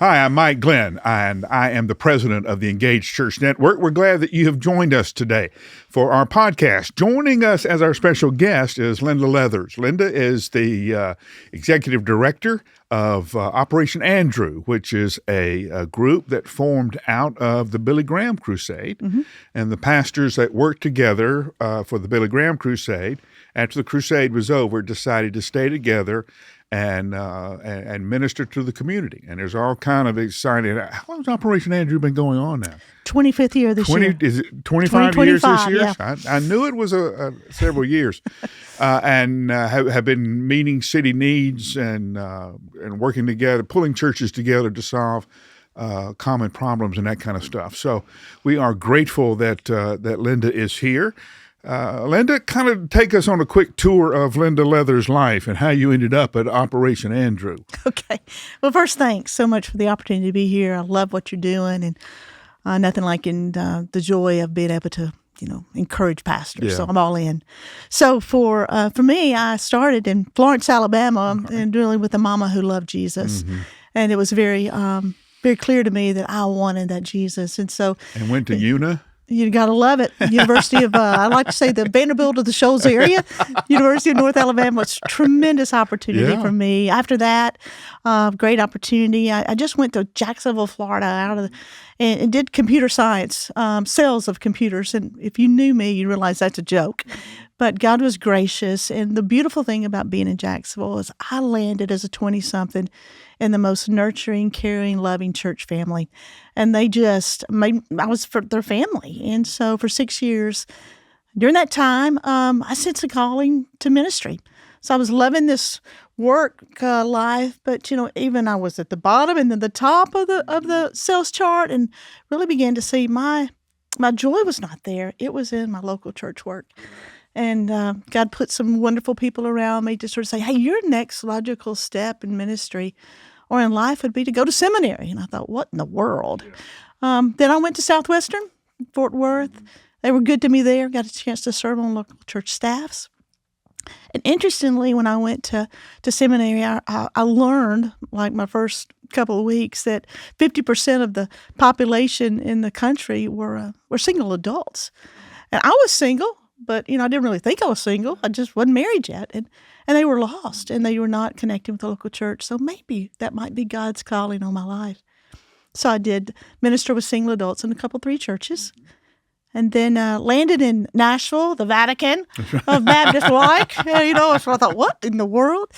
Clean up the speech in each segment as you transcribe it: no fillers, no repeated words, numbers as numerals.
Hi, I'm Mike Glenn, and I am the president of the Engaged Church Network. We're glad that you have joined us today for our podcast. Joining us as our special guest is Linda Leathers. Linda is the executive director of Operation Andrew, which is a group that formed out of the Billy Graham Crusade. Mm-hmm. And the pastors that worked together for the Billy Graham Crusade, after the crusade was over, decided to stay together and minister to the community. And there's all kind of exciting. How long has Operation Andrew been going on now? 25th year this year. Is it 25 years this year? Yeah. I knew it was several years. And have been meeting city needs and working together, pulling churches together to solve common problems and that kind of stuff. So we are grateful that Linda is here. Linda, kind of take us on a quick tour of Linda Leathers' life and how you ended up at Operation Andrew. Okay. Well, first, thanks so much for the opportunity to be here. I love what you're doing, and nothing like the joy of being able to, encourage pastors. Yeah. So I'm all in. So for me, I started in Florence, Alabama, and really with a mama who loved Jesus, mm-hmm. and it was very clear to me that I wanted that Jesus, and went to UNA. You got to love it. University of, I like to say the Vanderbilt of the Shoals area, University of North Alabama. It's a tremendous opportunity for me. After that, great opportunity. I just went to Jacksonville, Florida, and did computer science, sales of computers. And if you knew me, you realize that's a joke. But God was gracious. And the beautiful thing about being in Jacksonville is I landed as a 20-something in the most nurturing, caring, loving church family. And they just I was for their family. And so for 6 years, during that time, I sensed a calling to ministry. So I was loving this work life, but, even I was at the bottom and then the top of the sales chart, and really began to see my joy was not there. It was in my local church work. And God put some wonderful people around me to sort of say, hey, your next logical step in ministry or in life would be to go to seminary. And I thought, what in the world? Then I went to Southwestern, Fort Worth. They were good to me there. Got a chance to serve on local church staffs. And interestingly, when I went to seminary, I learned, like my first couple of weeks, that 50% of the population in the country were single adults. And I was single. But, I didn't really think I was single. I just wasn't married yet. And they were lost, and they were not connected with the local church. So maybe that might be God's calling on my life. So I did minister with single adults in 3 churches. And then landed in Nashville, the Vatican of Baptist-like. So I thought, what in the world?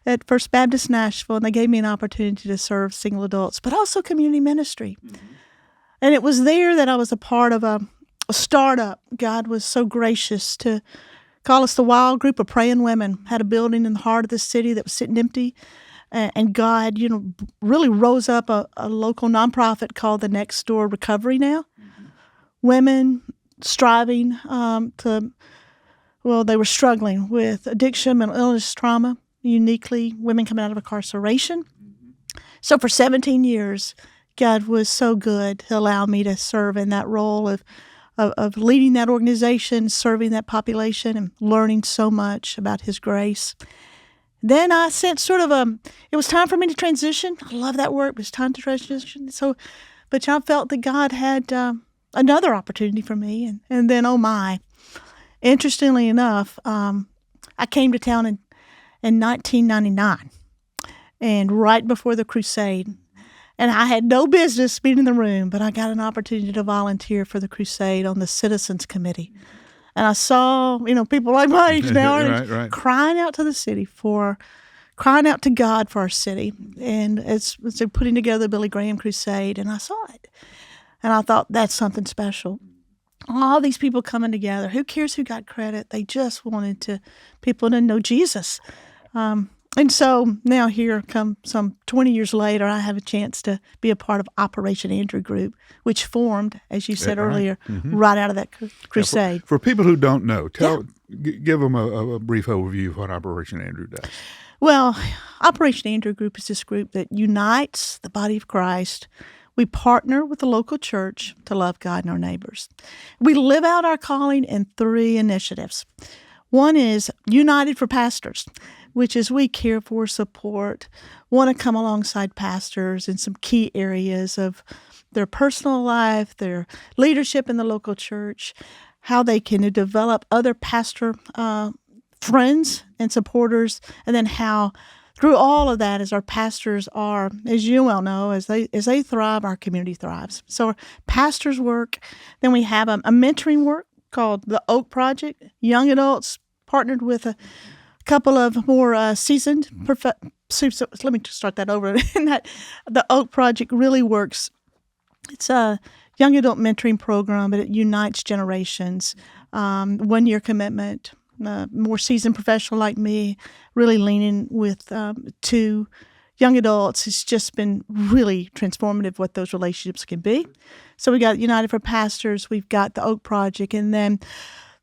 At First Baptist Nashville. And they gave me an opportunity to serve single adults, but also community ministry. Mm-hmm. And it was there that I was a part of a startup. God was so gracious to call us the Wild Group of Praying Women. Had a building in the heart of the city that was sitting empty. And God, really rose up a local nonprofit called the Next Door Recovery Now. Mm-hmm. Women striving they were struggling with addiction, mental illness, trauma, uniquely women coming out of incarceration. Mm-hmm. So for 17 years, God was so good to allow me to serve in that role of leading that organization, serving that population, and learning so much about His grace. Then I sensed it was time for me to transition. I love that work. It was time to transition. But I felt that God had another opportunity for me. And then, oh my, interestingly enough, I came to town in 1999, and right before the crusade. And I had no business being in the room, but I got an opportunity to volunteer for the crusade on the Citizens Committee. And I saw, people like my age now right. crying out to the city crying out to God for our city. And it's putting together the Billy Graham Crusade, and I saw it. And I thought, that's something special. All these people coming together. Who cares who got credit? They just wanted people to know Jesus. And so now here come some 20 years later, I have a chance to be a part of Operation Andrew Group, which formed, as you said earlier, mm-hmm. right out of that crusade. For people who don't know, give them a brief overview of what Operation Andrew does. Well, Operation Andrew Group is this group that unites the body of Christ. We partner with the local church to love God and our neighbors. We live out our calling in 3 initiatives. One is United for Pastors, which is we care for, support, want to come alongside pastors in some key areas of their personal life, their leadership in the local church, how they can develop other pastor friends and supporters, and then how through all of that, as our pastors are, as you well know, as they thrive, our community thrives. So our pastors work. Then we have a mentoring work called the Oak Project. Young adults partnered with a couple of more seasoned. So let me just start that over. The Oak Project really works. It's a young adult mentoring program, but it unites generations. 1-year commitment. More seasoned professional like me, really leaning with 2 young adults. It's just been really transformative what those relationships can be. So we got United for Pastors, we've got the Oak Project, and then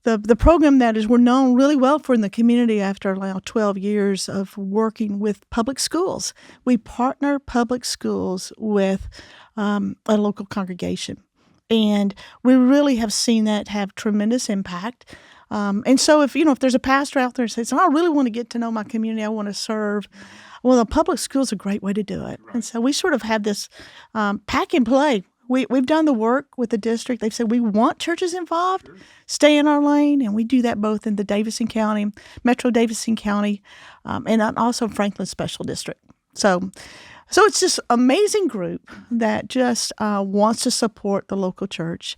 the program that is we're known really well for in the community after 12 years of working with public schools. We partner public schools with a local congregation, and we really have seen that have tremendous impact. And so if there's a pastor out there who says, I really want to get to know my community, I want to serve, well, the public school is a great way to do it. Right. And so we sort of have this pack and play. We've done the work with the district. They've said we want churches involved, stay in our lane, and we do that both in the Davidson County, Metro Davidson County, and also Franklin Special District. So it's this amazing group that just wants to support the local church.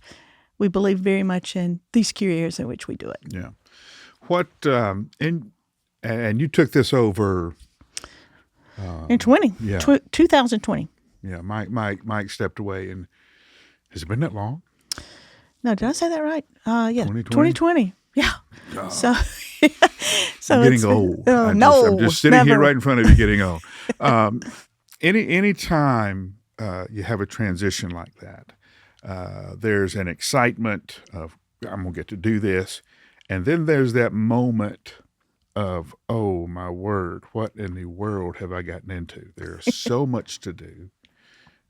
We believe very much in these key areas in which we do it. Yeah. What and you took this over in 2020. Yeah. Mike stepped away, and has it been that long? No, did I say that right? Yeah, 2020. Yeah. So I'm getting old. I'm just sitting never. here right in front of you, getting old. Any time you have a transition like that. There's an excitement of, I'm going to get to do this. And then there's that moment of, oh, my word, what in the world have I gotten into? There's so much to do.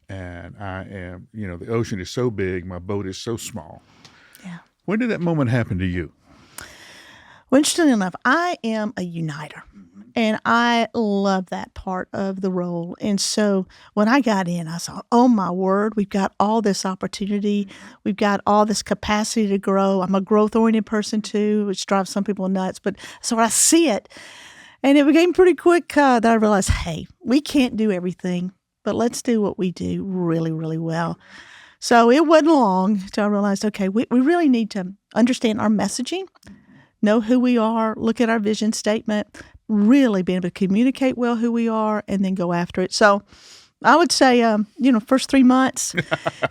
And I am, the ocean is so big, my boat is so small. Yeah. When did that moment happen to you? Well, interestingly enough, I am a uniter, and I love that part of the role. And so when I got in, I saw, oh, my word, we've got all this opportunity. We've got all this capacity to grow. I'm a growth-oriented person, too, which drives some people nuts. But so I see it, and it became pretty quick that I realized, hey, we can't do everything, but let's do what we do really, really well. So it wasn't long until I realized, okay, we really need to understand our messaging, know who we are, look at our vision statement, really being able to communicate well who we are, and then go after it. So I would say, first 3 months.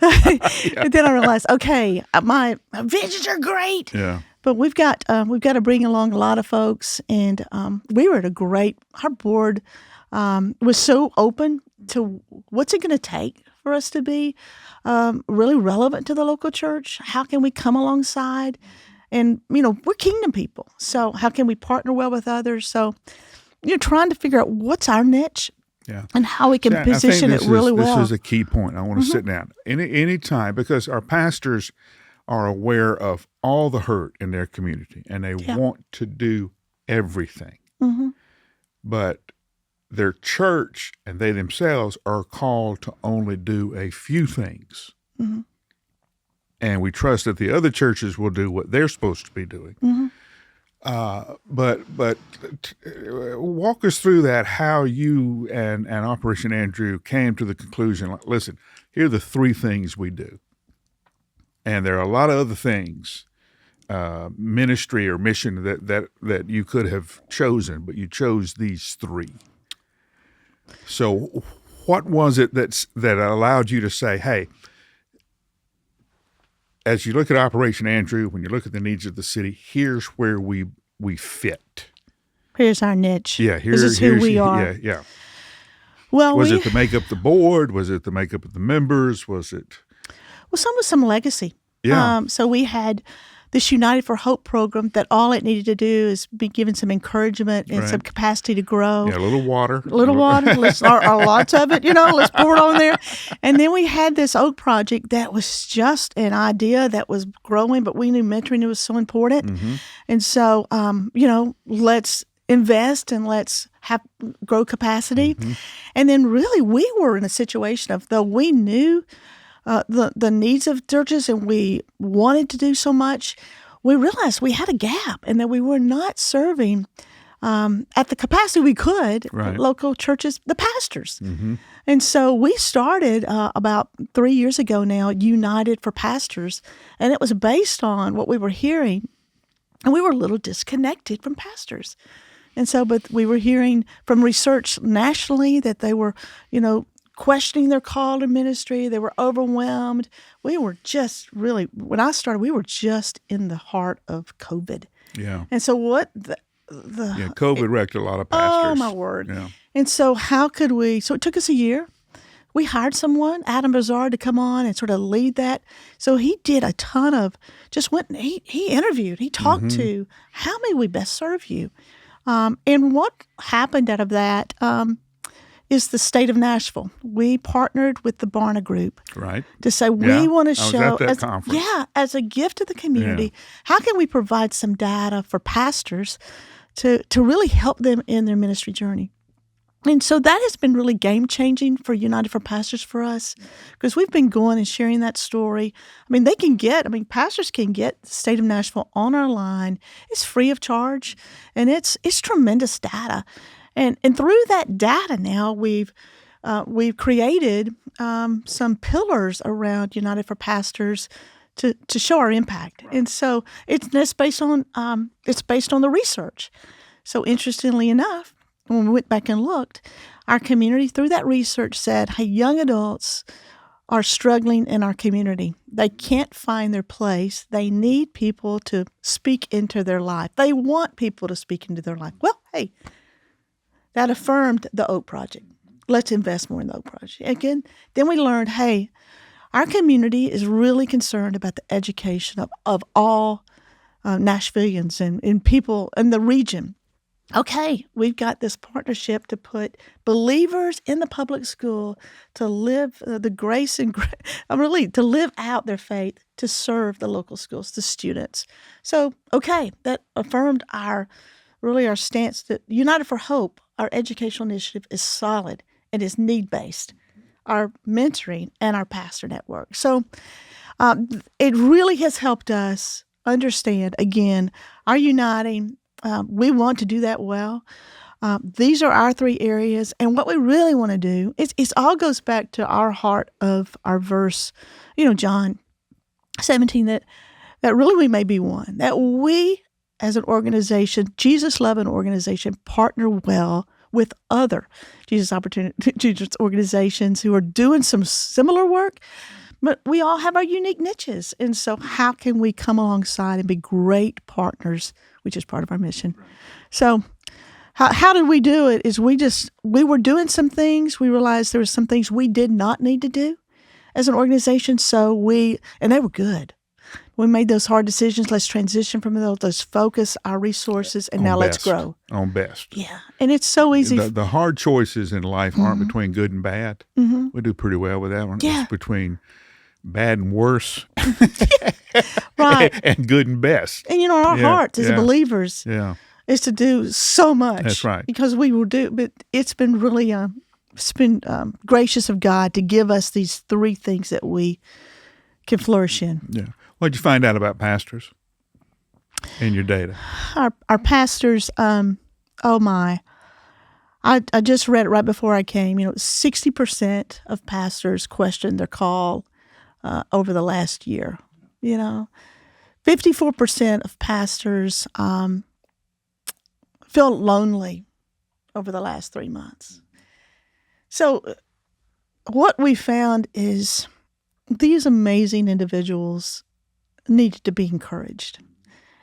And then I realized, okay, my visions are great. Yeah. But we've got to bring along a lot of folks, and we were at our board was so open to what's it going to take for us to be really relevant to the local church. How can we come alongside? And, we're kingdom people. So how can we partner well with others? So you're trying to figure out what's our niche and how we can position it really well. This is a key point. I want to sit down. Any time, because our pastors are aware of all the hurt in their community, and they want to do everything. Mm-hmm. But their church and they themselves are called to only do a few things. Mm-hmm. And we trust that the other churches will do what they're supposed to be doing. Mm-hmm. But walk us through that, how you and Operation Andrew came to the conclusion, like, listen, here are the 3 things we do. And there are a lot of other things, ministry or mission that you could have chosen, but you chose these 3. So what was it that allowed you to say, hey, as you look at Operation Andrew, when you look at the needs of the city, here's where we fit. Here's our niche. Yeah, this is who we are. Yeah. Well, was it to make up the board? Was it to make up the members? Was it? Well, some was some legacy. Yeah. So we had this United for Hope program that all it needed to do is be given some encouragement and some capacity to grow. Yeah, a little water. Or lots of it, let's pour it on there. And then we had this Oak Project that was just an idea that was growing, but we knew mentoring was so important. Mm-hmm. And so, let's invest and let's grow capacity. Mm-hmm. And then really we were in a situation of, though we knew the needs of churches and we wanted to do so much, we realized we had a gap and that we were not serving at the capacity we could local churches, the pastors. Mm-hmm. And so we started about 3 years ago now, United for Pastors, and it was based on what we were hearing, and we were a little disconnected from pastors. And so, but we were hearing from research nationally that they were, questioning their call to ministry. They were overwhelmed. We were just really, when I started, we were just in the heart of COVID. Yeah. And so COVID wrecked a lot of pastors. Oh, my word. Yeah. And so how could we, so it took us a year. We hired someone, Adam Bazard, to come on and sort of lead that. So he did a ton of, just went, he interviewed, he talked to, how may we best serve you? And what happened out of that is the state of Nashville. We partnered with the Barna Group to say we want to show, I was at that conference. As a gift to the community, how can we provide some data for pastors to really help them in their ministry journey? And so that has been really game-changing for United for Pastors for us, because we've been going and sharing that story. Pastors can get the state of Nashville on our line. It's free of charge, and it's tremendous data. And through that data now, we've created some pillars around United for Pastors to show our impact. And so it's based on the research. So interestingly enough, when we went back and looked, our community through that research said, hey, young adults are struggling in our community. They can't find their place. They need people to speak into their life. They want people to speak into their life. Well, hey, that affirmed the Oak Project. Let's invest more in the Oak Project. Again, then we learned, hey, our community is really concerned about the education of all Nashvillians and people in the region. Okay, we've got this partnership to put believers in the public school to live the grace and to live out their faith, to serve the local schools, the students. So, okay, that affirmed our stance that United for Hope, our educational initiative, is solid and is need-based, our mentoring and our pastor network. So it really has helped us understand, again, our uniting. We want to do that well. These are our 3 areas. And what we really want to do is it all goes back to our heart of our verse, John 17, that really we may be one, that we as an organization, Jesus loving organization, partner well with other Jesus organizations who are doing some similar work, but we all have our unique niches. And so how can we come alongside and be great partners, which is part of our mission? So how did we do it is we were doing some things. We realized there were some things we did not need to do as an organization. And they were good. We made those hard decisions. Let's transition from those. Let's focus our resources, and now let's grow. On best. Yeah. And it's so easy. The hard choices in life aren't between good and bad. Mm-hmm. We do pretty well with that one. Yeah. It's between bad and worse. Right. And good and best. And our hearts as believers is to do so much. That's right. Because we will do, but it's been really, gracious of God to give us these 3 things that we can flourish in. Yeah. What'd you find out about pastors in your data? Our pastors, oh my. I just read it right before I came. 60% of pastors questioned their call over the last year. 54% of pastors feel lonely over the last 3 months. So what we found is these amazing individuals need to be encouraged,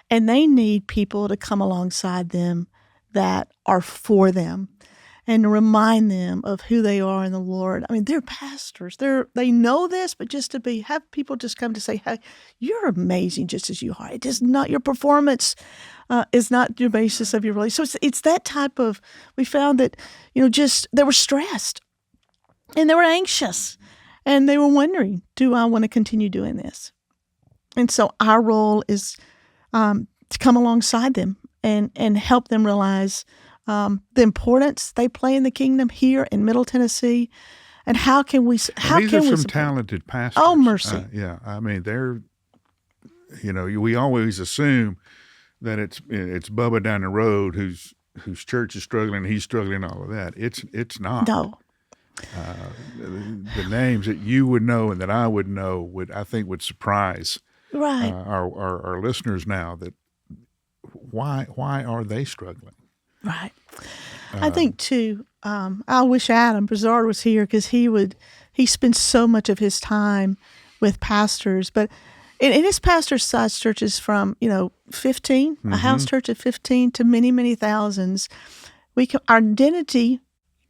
and they need people to come alongside them that are for them. and remind them of who they are in the Lord. I mean, they're pastors. They know this, but just to have people just come to say, "Hey, you're amazing just as you are. It is not your performance is not your basis of your relationship." So it's that type of. We found that just they were stressed, and they were anxious, and they were wondering, "Do I want to continue doing this?" And so our role is to come alongside them and help them realize the importance they play in the kingdom here in Middle Tennessee, and how can we? These are some talented pastors. Oh, mercy! Yeah, I mean they're, we always assume that it's Bubba down the road whose church is struggling, he's struggling, all of that. It's not. No. The names that you would know and that I would know would surprise our listeners now. That why are they struggling? Right. I think too. I wish Adam Brazard was here because he spends so much of his time with pastors, but in his pastor-sized churches from 15, a house church of 15 to many, many thousands, our identity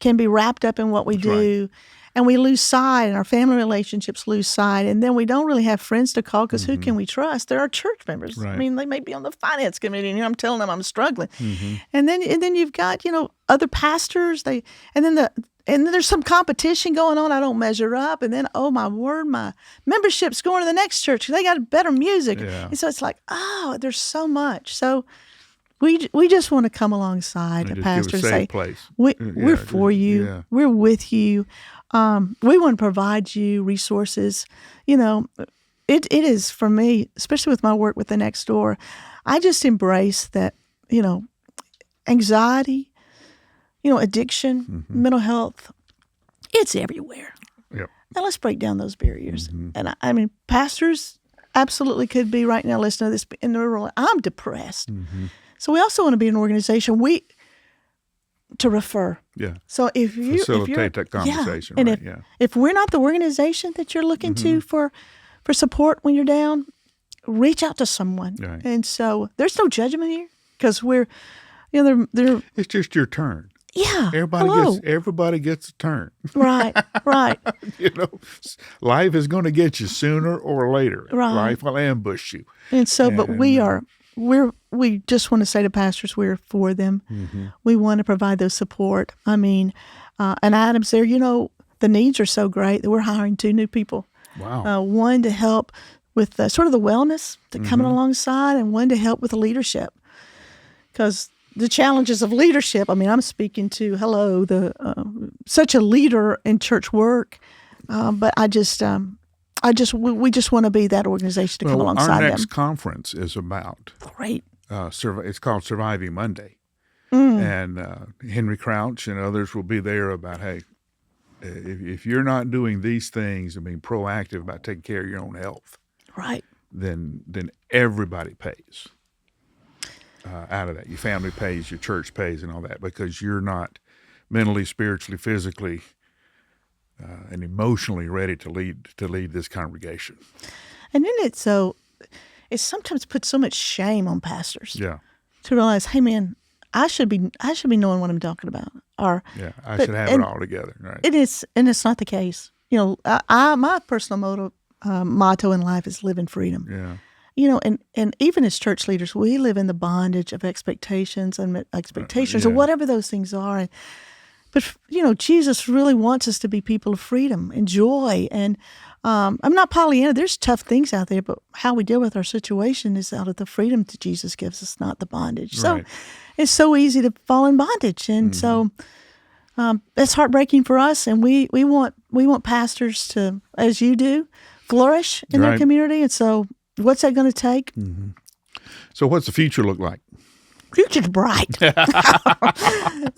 can be wrapped up in what we do. Right. And we lose sight, and our family relationships lose sight, and then we don't really have friends to call because who can we trust? They're our church members. Right. I mean, they may be on the finance committee, and I'm telling them I'm struggling. And then you've got other pastors. And then there's some competition going on. I don't measure up, and then oh my word, my membership's going to the next church. They got better music, and so it's like there's so much. So. We just want to come alongside a pastor and say, we're for you. Yeah. We're with you. We want to provide you resources. It is for me, especially with my work with the Next Door, I just embrace that, anxiety, addiction, mental health, it's everywhere. Yep. Now let's break down those barriers. And I mean, pastors absolutely could be right now listening to this in the rural. I'm depressed. So we also want to be an organization to refer. Yeah. So if you facilitate that conversation, and if we're not the organization that you're looking to for support when you're down, reach out to someone. Right. And so there's no judgment here because we're, it's just your turn. Yeah. Everybody gets a turn. Right. Life is going to get you sooner or later. Right. Life will ambush you. And so, but we just want to say to pastors, we're for them. We want to provide those support. I mean, and Adam's there, the needs are so great that we're hiring 2 new people. Wow. One to help with sort of the wellness to coming alongside, and one to help with the leadership. Because the challenges of leadership, I mean, I'm speaking to, such a leader in church work, but we just want to be that organization to come alongside them. Our next conference is about great. It's called Surviving Monday, and Henry Crouch and others will be there about, hey, if you're not doing these things and being proactive about taking care of your own health, right, then everybody pays out of that. Your family pays, your church pays, and all that, because you're not mentally, spiritually, physically, and emotionally ready to lead this congregation. And then it sometimes puts so much shame on pastors. Yeah. To realize, hey man, I should be knowing what I'm talking about. I should have it all together. Right. It is, and it's not the case. My personal motto in life is live in freedom. Yeah. And even as church leaders, we live in the bondage of expectations or whatever those things are. But, Jesus really wants us to be people of freedom and joy. And I'm not Pollyanna. There's tough things out there, but how we deal with our situation is out of the freedom that Jesus gives us, not the bondage. Right. So it's so easy to fall in bondage. And so it's heartbreaking for us. And we want pastors to, as you do, flourish in their community. And so what's that going to take? So what's the future look like? Future's bright.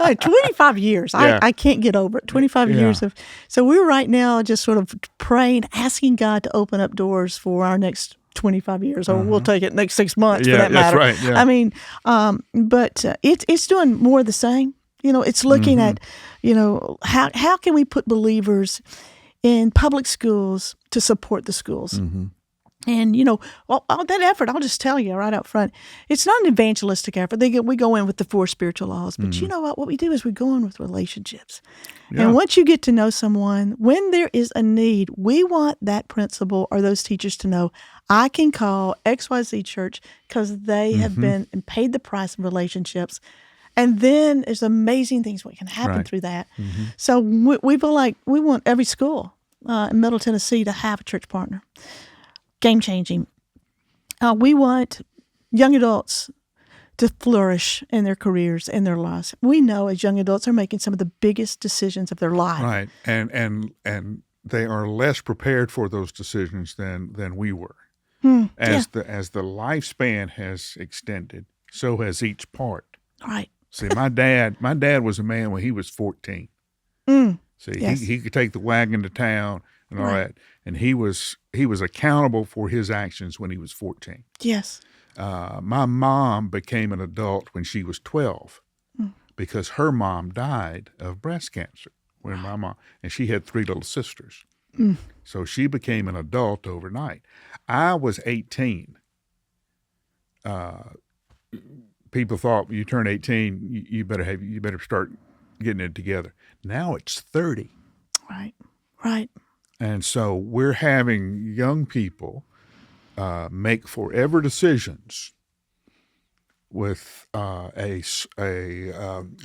25 years. Yeah. I can't get over it. 25 years of. So we're right now just sort of praying, asking God to open up doors for our next 25 years, or we'll take it next 6 months for that matter. That's right. Yeah. I mean, but it's doing more of the same. It's looking at, how can we put believers in public schools to support the schools? And, all that effort, I'll just tell you right up front, it's not an evangelistic effort. We go in with the 4 spiritual laws. But you know what? What we do is we go in with relationships. Yeah. And once you get to know someone, when there is a need, we want that principal or those teachers to know, I can call XYZ Church because they have been and paid the price of relationships. And then there's amazing things that can happen through that. So we feel like we want every school in Middle Tennessee to have a church partner. Game-changing. We want young adults to flourish in their careers, in their lives. We know as young adults are making some of the biggest decisions of their life. Right, and they are less prepared for those decisions than we were. As the lifespan has extended, so has each part. Right. See, my dad was a man when he was 14. See, he could take the wagon to town and all that, and he was accountable for his actions when he was 14. Yes. My mom became an adult when she was 12 because her mom died of breast cancer when my mom, and she had 3 little sisters. So she became an adult overnight. I was 18. People thought you turn 18, you better start getting it together. Now it's 30. Right. And so we're having young people make forever decisions with a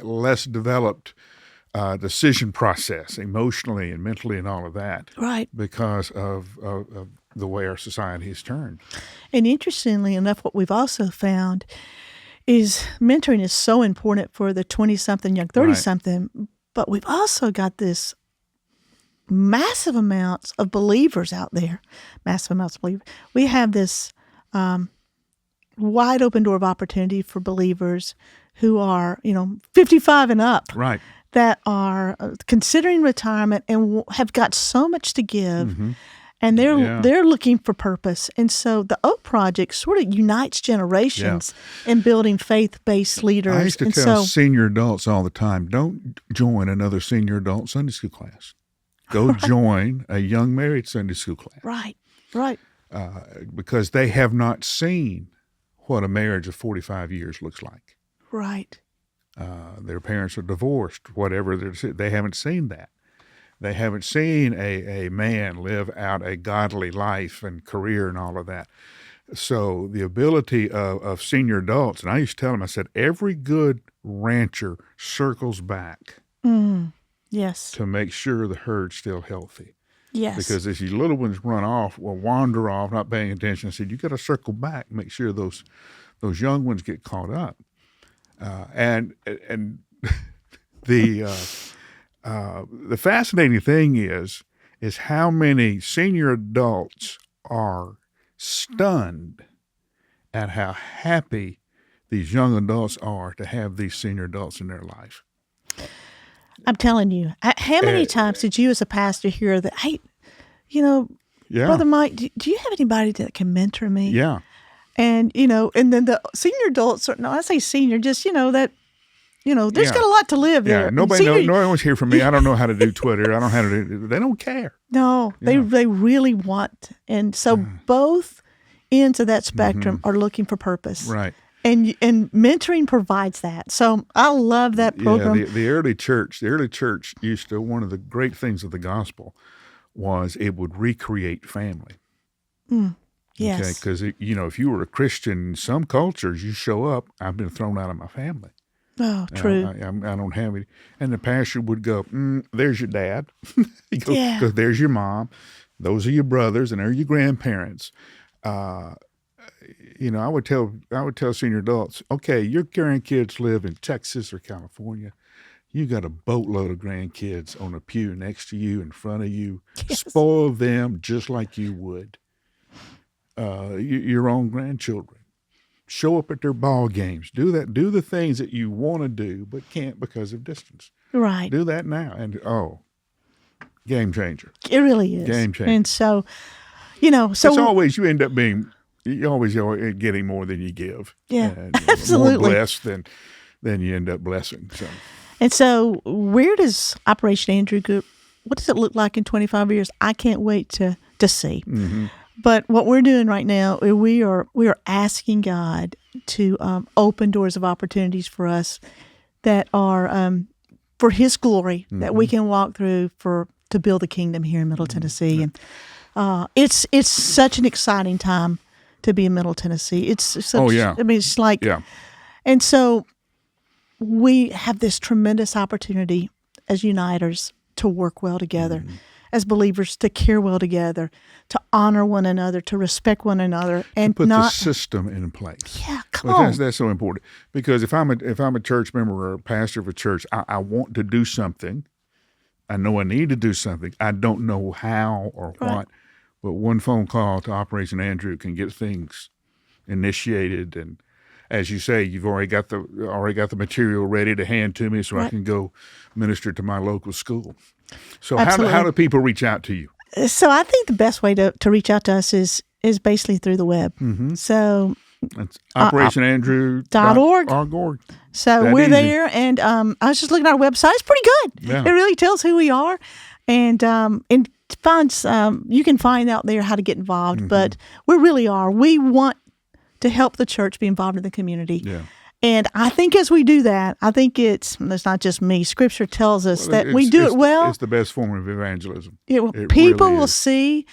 less developed decision process emotionally and mentally and all of that. Right. Because of the way our society has turned. And interestingly enough, what we've also found is mentoring is so important for the 20-something, young 30-something, but we've also got this massive amounts of believers out there, We have this wide open door of opportunity for believers who are, 55 and up. Right. That are considering retirement and have got so much to give, and they're looking for purpose. And so the Oak Project sort of unites generations in building faith-based leaders. I used to tell senior adults all the time, don't join another senior adult Sunday school class. Go join a young married Sunday school class. Right. Because they have not seen what a marriage of 45 years looks like. Right. Their parents are divorced, whatever. They haven't seen that. They haven't seen a man live out a godly life and career and all of that. So the ability of senior adults, and I used to tell them, I said, every good rancher circles back yes, to make sure the herd's still healthy. Yes. Because as your little ones run off or wander off, not paying attention, I said, you got to circle back, make sure those young ones get caught up. And the fascinating thing is how many senior adults are stunned at how happy these young adults are to have these senior adults in their life. I'm telling you, how many times did you as a pastor hear that, hey, Brother Mike, do you have anybody that can mentor me? Yeah. And, and then the senior adults, I say senior, just, there's got a lot to live there. Yeah, nobody knows. No one wants to hear from me. I don't know how to do Twitter. I don't know how to do. They don't care. No, they really want. And so both ends of that spectrum are looking for purpose. Right. And mentoring provides that. So I love that program. Yeah, the early church used to, one of the great things of the gospel was it would recreate family. Yes. Okay, because if you were a Christian in some cultures, you show up, I've been thrown out of my family. Oh, true. I don't have any. And the pastor would go, there's your dad. He goes, Yeah. there's your mom. Those are your brothers, and they're your grandparents. I would tell senior adults, okay, your grandkids live in Texas or California. You got a boatload of grandkids on a pew next to you, in front of you. Yes. Spoil them just like you would your own grandchildren. Show up at their ball games. Do that. Do the things that you want to do but can't because of distance. Right. Do that now. And game changer. It really is. Game changer. And so, it's always, you end up being, you always are getting more than you give. Yeah, and absolutely. More blessed than you end up blessing. So. And so where does Operation Andrew Group, what does it look like in 25 years? I can't wait to see. But what we're doing right now, we are asking God to open doors of opportunities for us that are for His glory, that we can walk through to build the kingdom here in Middle Tennessee. And it's such an exciting time to be in Middle Tennessee. It's such, I mean, it's like, and so we have this tremendous opportunity as uniters to work well together, as believers to care well together, to honor one another, to respect one another, and to put not the system in place. Yeah, come on. That's so important, because if I'm a church member or a pastor of a church, I want to do something. I know I need to do something. I don't know how or what, but one phone call to Operation Andrew can get things initiated. And as you say, you've already got the material ready to hand to me, so I can go minister to my local school. So how do people reach out to you? So I think the best way to reach out to us is basically through the web. So it's operationandrew.org. So we're there, and I was just looking at our website. It's pretty good. Yeah. It really tells who we are, and finds you can find out there how to get involved. But we really are. We want to help the church be involved in the community. Yeah. And I think as we do that, I think it's not just me. Scripture tells us that we do it well. It's the best form of evangelism. People will see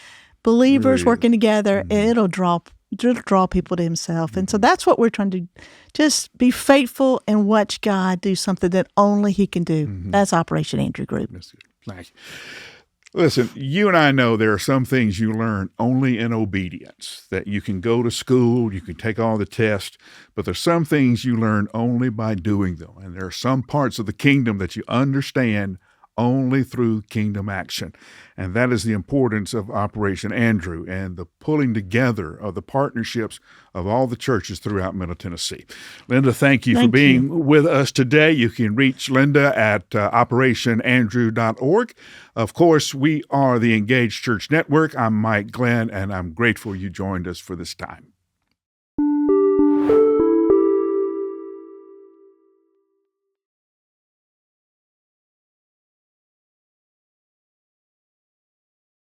believers working together, and it'll draw people to Himself. And so that's what we're trying to do. Just be faithful and watch God do something that only He can do. That's Operation Andrew Group. Thank you. Listen, you and I know there are some things you learn only in obedience, that you can go to school, you can take all the tests, but there's some things you learn only by doing them. And there are some parts of the kingdom that you understand only through kingdom action. And that is the importance of Operation Andrew and the pulling together of the partnerships of all the churches throughout Middle Tennessee. Linda, thank you for being with us today. You can reach Linda at operationandrew.org. Of course, we are the Engaged Church Network. I'm Mike Glenn, and I'm grateful you joined us for this time.